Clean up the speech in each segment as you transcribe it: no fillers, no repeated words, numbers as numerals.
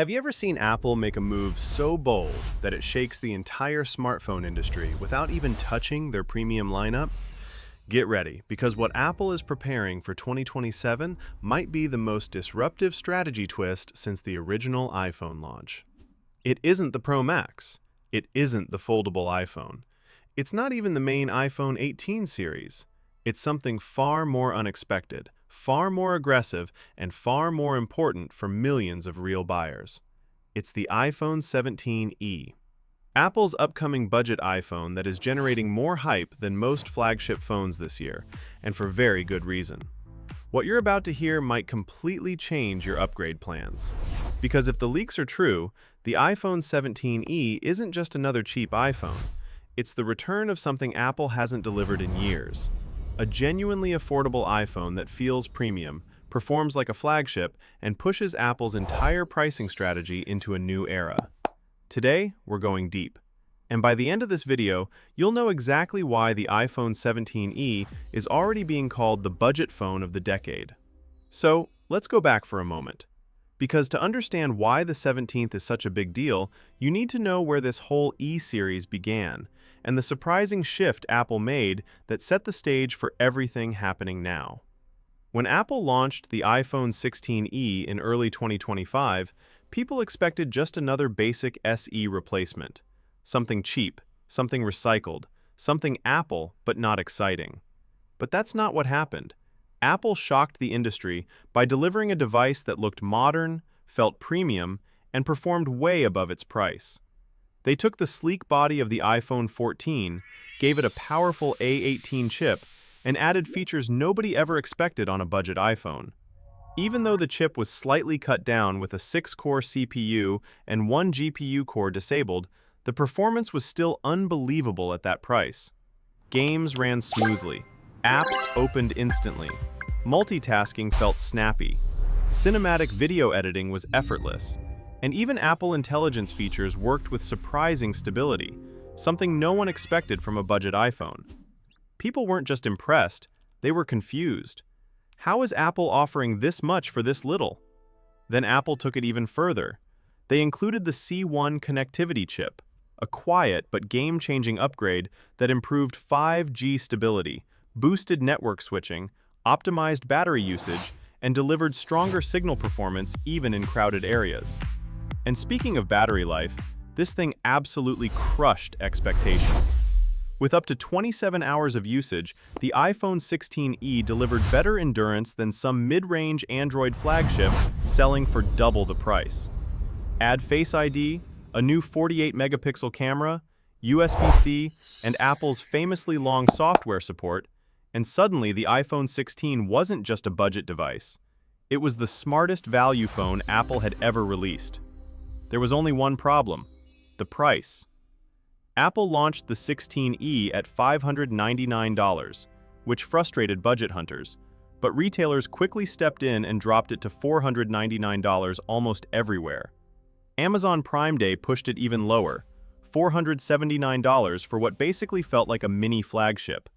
Have you ever seen Apple make a move so bold that it shakes the entire smartphone industry without even touching their premium lineup? Get ready, because what Apple is preparing for 2027 might be the most disruptive strategy twist since the original iPhone launch. It isn't the Pro Max. It isn't the foldable iPhone. It's not even the main iPhone 18 series. It's something far more unexpected, far more aggressive, and far more important for millions of real buyers. It's the iPhone 17e. Apple's upcoming budget iPhone that is generating more hype than most flagship phones this year, and for very good reason. What you're about to hear might completely change your upgrade plans. Because if the leaks are true, the iPhone 17e isn't just another cheap iPhone. It's the return of something Apple hasn't delivered in years. A genuinely affordable iPhone that feels premium, performs like a flagship, and pushes Apple's entire pricing strategy into a new era. Today, we're going deep. And by the end of this video, you'll know exactly why the iPhone 17e is already being called the budget phone of the decade. So, let's go back for a moment. Because to understand why the 17th is such a big deal, you need to know where this whole E-series began, and the surprising shift Apple made that set the stage for everything happening now. When Apple launched the iPhone 16e in early 2025, people expected just another basic SE replacement. Something cheap, something recycled, something Apple but not exciting. But that's not what happened. Apple shocked the industry by delivering a device that looked modern, felt premium, and performed way above its price. They took the sleek body of the iPhone 14, gave it a powerful A18 chip, and added features nobody ever expected on a budget iPhone. Even though the chip was slightly cut down with a 6-core CPU and 1 GPU core disabled, the performance was still unbelievable at that price. Games ran smoothly, apps opened instantly, multitasking felt snappy, cinematic video editing was effortless, and even Apple Intelligence features worked with surprising stability, something no one expected from a budget iPhone. People weren't just impressed, they were confused. How is Apple offering this much for this little? Then Apple took it even further. They included the C1 connectivity chip, a quiet but game-changing upgrade that improved 5G stability, boosted network switching, optimized battery usage, and delivered stronger signal performance even in crowded areas. And speaking of battery life, this thing absolutely crushed expectations. With up to 27 hours of usage, the iPhone 16e delivered better endurance than some mid-range Android flagship selling for double the price. Add Face ID, a new 48-megapixel camera, USB-C, and Apple's famously long software support, and suddenly the iPhone 16 wasn't just a budget device. It was the smartest value phone Apple had ever released. There was only one problem: the price. Apple launched the 16e at $599, which frustrated budget hunters, but retailers quickly stepped in and dropped it to $499 almost everywhere. Amazon Prime Day pushed it even lower, $479 for what basically felt like a mini flagship.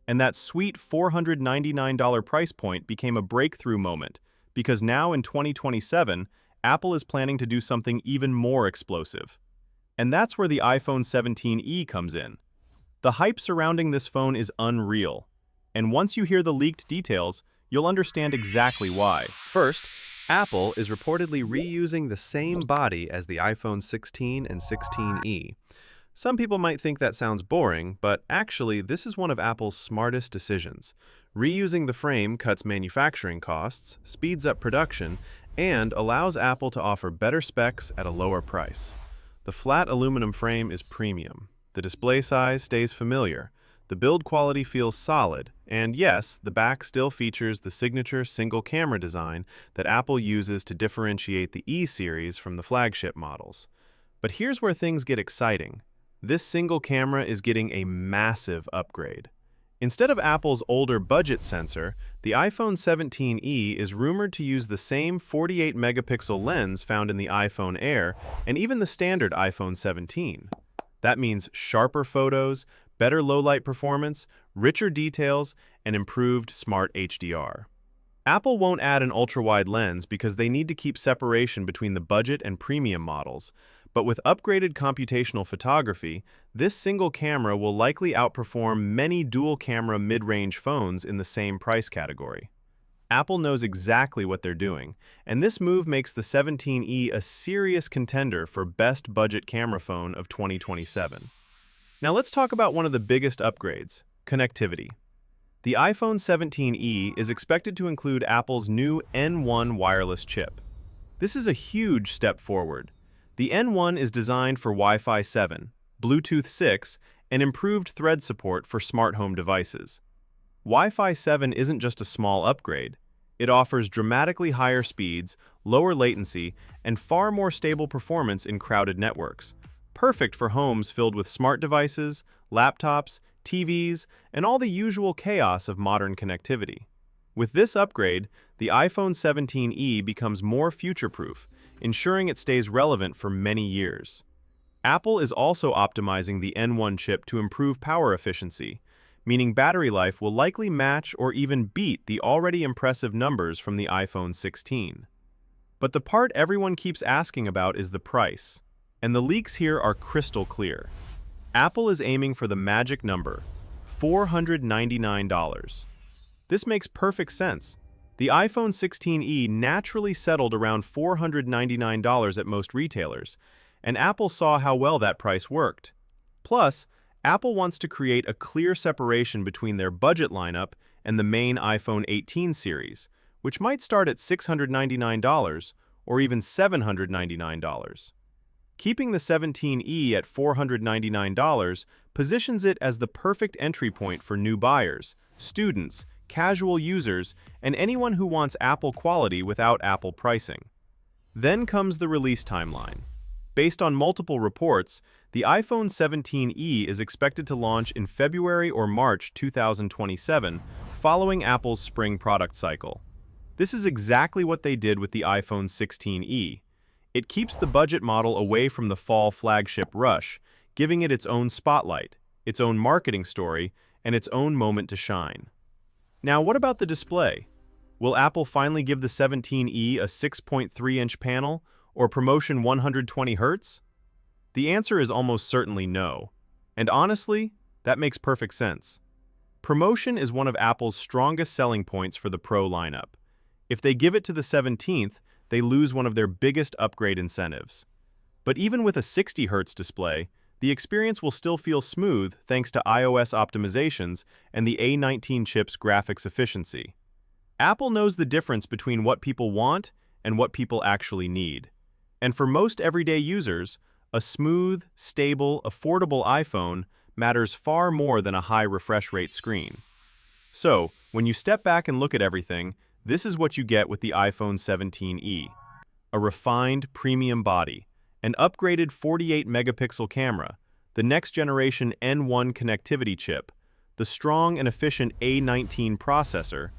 And that sweet $499 price point became a breakthrough moment, because now in 2027, Apple is planning to do something even more explosive. And that's where the iPhone 17e comes in. The hype surrounding this phone is unreal. And once you hear the leaked details, you'll understand exactly why. First, Apple is reportedly reusing the same body as the iPhone 16 and 16e. Some people might think that sounds boring, but actually this is one of Apple's smartest decisions. Reusing the frame cuts manufacturing costs, speeds up production, and allows Apple to offer better specs at a lower price. The flat aluminum frame is premium. The display size stays familiar. The build quality feels solid, and yes, the back still features the signature single camera design that Apple uses to differentiate the E-series from the flagship models. But here's where things get exciting. This single camera is getting a massive upgrade. Instead of Apple's older budget sensor, the iPhone 17e is rumored to use the same 48-megapixel lens found in the iPhone Air and even the standard iPhone 17. That means sharper photos, better low-light performance, richer details, and improved smart HDR. Apple won't add an ultra-wide lens because they need to keep separation between the budget and premium models, but with upgraded computational photography, this single camera will likely outperform many dual-camera mid-range phones in the same price category. Apple knows exactly what they're doing, and this move makes the 17e a serious contender for best budget camera phone of 2027. Now let's talk about one of the biggest upgrades, connectivity. The iPhone 17e is expected to include Apple's new N1 wireless chip. This is a huge step forward. The N1 is designed for Wi-Fi 7, Bluetooth 6, and improved Thread support for smart home devices. Wi-Fi 7 isn't just a small upgrade. It offers dramatically higher speeds, lower latency, and far more stable performance in crowded networks, perfect for homes filled with smart devices, laptops, TVs, and all the usual chaos of modern connectivity. With this upgrade, the iPhone 17e becomes more future-proof, ensuring it stays relevant for many years. Apple is also optimizing the N1 chip to improve power efficiency, meaning battery life will likely match or even beat the already impressive numbers from the iPhone 16. But the part everyone keeps asking about is the price, and the leaks here are crystal clear. Apple is aiming for the magic number, $499. This makes perfect sense. The iPhone 16e naturally settled around $499 at most retailers, and Apple saw how well that price worked. Plus, Apple wants to create a clear separation between their budget lineup and the main iPhone 18 series, which might start at $699 or even $799. Keeping the 17e at $499 positions it as the perfect entry point for new buyers, students, casual users, and anyone who wants Apple quality without Apple pricing. Then comes the release timeline. Based on multiple reports, the iPhone 17e is expected to launch in February or March 2027, following Apple's spring product cycle. This is exactly what they did with the iPhone 16e. It keeps the budget model away from the fall flagship rush, giving it its own spotlight, its own marketing story, and its own moment to shine. Now, what about the display? Will Apple finally give the 17e a 6.3-inch panel or promotion 120 Hz? The answer is almost certainly no. And honestly, that makes perfect sense. Promotion is one of Apple's strongest selling points for the Pro lineup. If they give it to the 17th, they lose one of their biggest upgrade incentives. But even with a 60 Hz display, the experience will still feel smooth thanks to iOS optimizations and the A19 chip's graphics efficiency. Apple knows the difference between what people want and what people actually need. And for most everyday users, a smooth, stable, affordable iPhone matters far more than a high refresh rate screen. So, when you step back and look at everything, this is what you get with the iPhone 17e. A refined, premium body, an upgraded 48-megapixel camera, the next-generation N1 connectivity chip, the strong and efficient A19 processor,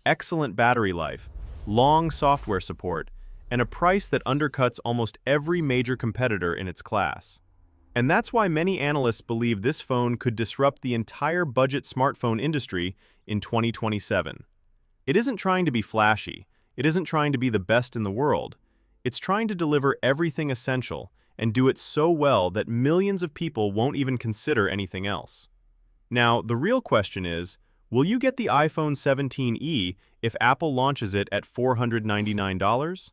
excellent battery life, long software support, and a price that undercuts almost every major competitor in its class. And that's why many analysts believe this phone could disrupt the entire budget smartphone industry in 2027. It isn't trying to be flashy. It isn't trying to be the best in the world. It's trying to deliver everything essential and do it so well that millions of people won't even consider anything else. Now, the real question is, will you get the iPhone 17e if Apple launches it at $499?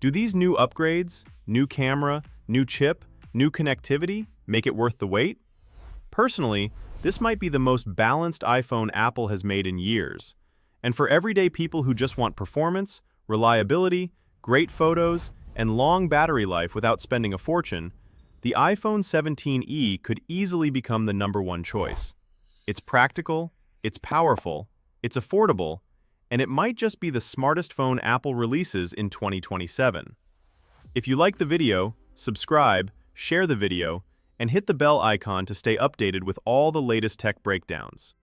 Do these new upgrades, new camera, new chip, new connectivity make it worth the wait? Personally, this might be the most balanced iPhone Apple has made in years. And for everyday people who just want performance, reliability, great photos, and long battery life without spending a fortune, the iPhone 17e could easily become the #1 choice. It's practical, it's powerful, it's affordable, and it might just be the smartest phone Apple releases in 2027. If you like the video, subscribe, share the video, and hit the bell icon to stay updated with all the latest tech breakdowns.